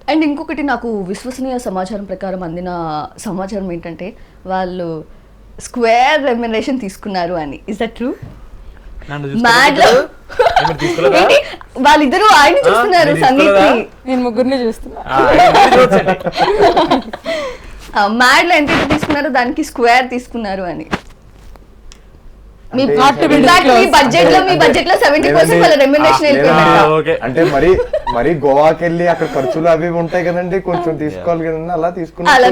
And ఇంకొకటి నాకు విశ్వసనీయ సమాచారం ప్రకారం అందిన సమాచారం ఏంటంటే వాళ్ళు స్క్వేర్ రెమ్యునరేషన్ తీసుకున్నారు అని. Is that true? వాళ్ళిద్దరూ ఆయన చూస్తున్నారు, సంగీత్ నేను ముగ్గురిని చూస్తున్నా. మ్యాడ్ లో ఎంత తీసుకున్నారు, దానికి స్క్వేర్ తీసుకున్నారు అని. మీ బడ్జెట్ లో 70% వాళ్ళ రెమ్యునరేషన్ వెళ్ళిపోయింది. అంటే మరి గోవాకి వెళ్ళి అక్కడ ఖర్చులు అవి ఉంటాయి కదండి, కొంచెం తీసుకోవాలి కదండి, అలా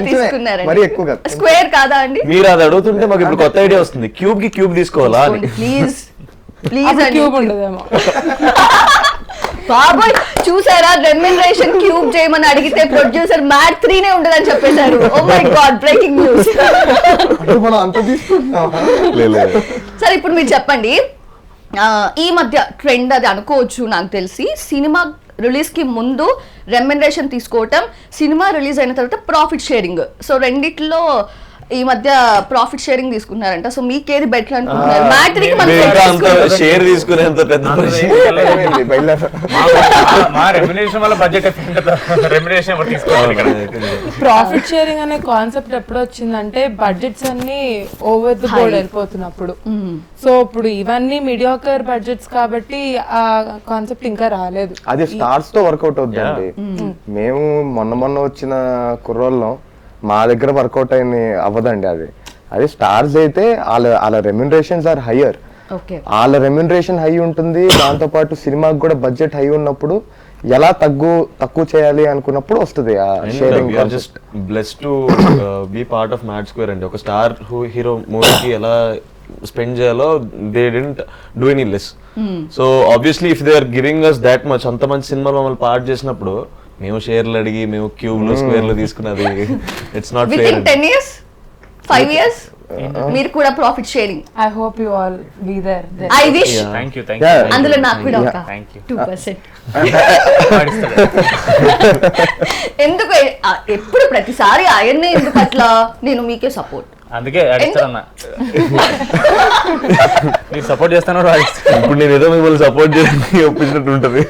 తీసుకున్నారు. మరి ఎక్కువ స్క్వేర్ కాదా అండి? మీరు అది అడుగుతుంటే మాకు ఇప్పుడు కొత్త ఐడియా వస్తుంది, క్యూబ్ కి క్యూబ్ తీసుకోవాలా అని. ప్లీజ్ క్యూబ్ ఉండదేమో. బాబోయ్ చూసారా, రెమ్యునరేషన్ క్యూబ్ చేయమని అడిగితే ప్రొడ్యూసర్ మ్యాడ్ 3 ఉండదని చెప్పేశారు. Oh my god, breaking news. సరే ఇప్పుడు మీరు చెప్పండి, ఈ మధ్య ట్రెండ్ అది అనుకోవచ్చు నాకు తెలిసి, సినిమా రిలీజ్ కి ముందు రెమ్యునరేషన్ తీసుకోవటం, సినిమా రిలీజ్ అయిన తర్వాత ప్రాఫిట్ షేరింగ్. సో రెండిట్లో ఈ మధ్య ప్రాఫిట్ షేరింగ్ తీసుకున్నారంట. సో మీకేది బెటర్ అనుకుంటున్నారు? షేర్ తీసుకునేంత పెద్ద ప్రాఫిట్ షేరింగ్ అనే కాన్సెప్ట్ ఎప్పుడు వచ్చిందంటే బడ్జెట్స్ అన్ని ఓవర్ ది బోర్డ్ వెళ్ళిపోతున్నప్పుడు. సో ఇప్పుడు ఇవన్నీ మీడియాకర్ బడ్జెట్స్ కాబట్టి ఆ కాన్సెప్ట్ ఇంకా రాలేదు. అది స్టార్స్ తో వర్కౌట్ అవుతుందండి. మేము మొన్న వచ్చిన కుర్రోళ్ళం మా దగ్గర వర్కౌట్ అవ్వదండి. అది స్టార్స్ అయితే వాళ్ళ రెమ్యునరేషన్స్ ఆర్ హయ్యర్. వాళ్ళ రెమ్యునరేషన్ హై ఉంటుంది, దాంతో పాటు సినిమాకి కూడా బడ్జెట్ హై ఉన్నప్పుడు ఎలా తక్కువ చేయాలి అనుకున్నప్పుడు వస్తుంది ఆ sharing. Just blessed to be part of mad square అండి. ఒక స్టార్ హీరో మూవీకి ఎలా స్పెండ్ చేయాలో they didn't do any less. So obviously if they are giving us that much, అంత మంచి సినిమాలో మమ్మల్ని పార్ట్ చేసినప్పుడు మేము షేర్లు అడిగి మేము క్యూబ్ లో స్క్వేర్ లో తీసుకున్నది it's not fair. 10 years 5 years మీరు కూడా profit sharing. I hope you all be there. I wish. Thank you అందులో నాకు కూడా ఒక 2%. ఎందుకు ఎప్పుడు ప్రతిసారి ఆయన్నే ఎందుకు అట్లా? నేను మీకే సపోర్ట్, అందుకే అడిస్తానన్నా. మీరు సపోర్ట్ చేస్తాను. ఇప్పుడు నేను ఏదో మిమ్మల్ని సపోర్ట్ చేసి ఒప్పించినట్టు ఉంటది.